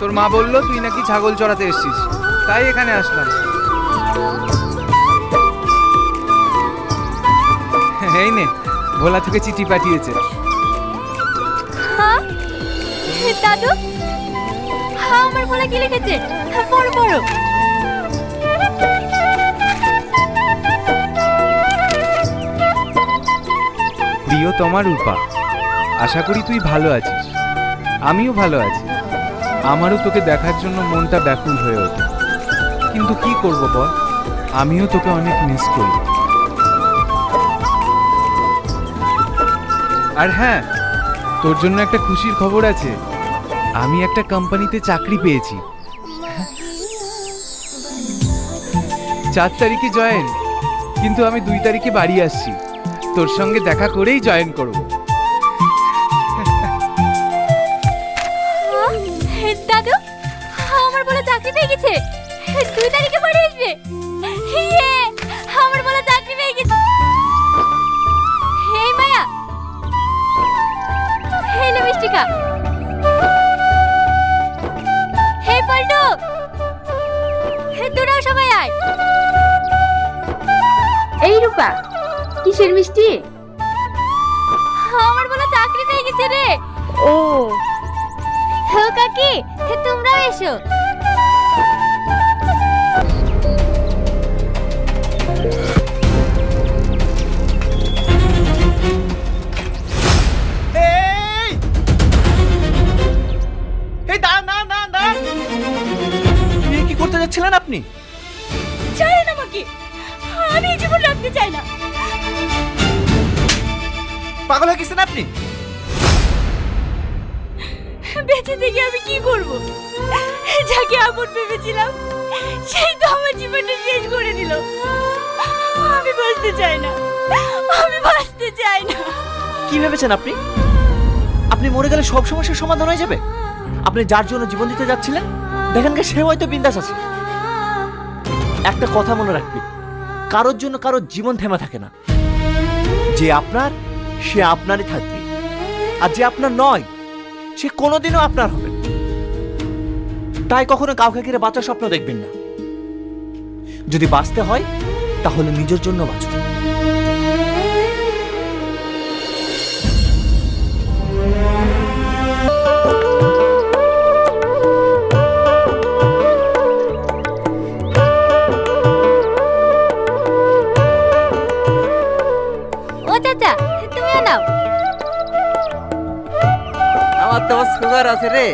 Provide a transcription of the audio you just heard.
তোর মা বললো তুই নাকি ছাগল চড়াতে এসেছিস, তাই এখানে আসলাম। এই নে, ভোলা থেকে চিঠি পাঠিয়েছে। হ্যাঁ দাদু, হ্যাঁ আমার বলে কি লিখেছে? পড়ো পড়ো। প্রিয় তোমার রূপা, আশা করি তুই ভালো আছিস। আমিও ভালো আছি। আমারও তোকে দেখার জন্য মনটা ব্যাকুল হয়ে ওঠে, কিন্তু কি করব বল, আমিও তোকে অনেক মিস করি। আর হ্যাঁ, তোর জন্য একটা খুশির খবর আছে। আমি একটা কোম্পানিতে চাকরি পেয়েছি। 4 তারিখে জয়েন, কিন্তু আমি 2 তারিখে বাড়ি আসছি। তোর সঙ্গে দেখা করেই জয়েন করব। দাদু, আমার বলে চাকরি পেয়ে গেছে। 2 তারিখে বাড়ি আসবে। ইয়ে, আমার বলে চাকরি পেয়ে গেছে। এই মায়া, এই লে মিষ্টি খা। হে পল্টু, তোরাও সবাই আয়। এই রূপা, কিসের মিষ্টি? আমার বলে চাকরি পেয়ে গেছে রে। ও হো কাকি, তোমরাও এসো। এই দাঁড়ান, না না না, কি করতে যাচ্ছিলেন আপনি? চাই না আমাকে, আমি এই জীবন রাখতে চাই না। পাগল হয়ে গেছেন আপনি? বেঁচে থেকে আমি কি করব? যাকে আপন ভেবেছিলাম সেই তো আমার জীবনটা শেষ করে দিল। আমি বাঁচতে চাই না, আমি বাঁচতে চাই না। কি ভেবেছেন আপনি? আপনি মরে গেলে সব সমস্যার সমাধান হয়ে যাবে? আপনি যার জন্য জীবন দিতে যাচ্ছিলেন, দেখেন কে সে হয়তো বিন্দাস আছে। একটা কথা মনে রাখবেন, কারোর জন্য কারোর জীবন থেমে থাকে না। যে আপনার, সে আপনারই থাকবে, আর যে আপনার নয়, সে কোনোদিনও আপনার হবে না। তাই কখনো কাউকে ঘিরে বাঁচার স্বপ্ন দেখবেন না। যদি বাঁচতে হয় তাহলে নিজের জন্য বাঁচুন। ও চাচা, তুমিও নাও। আমার তো সুগার আছে রে,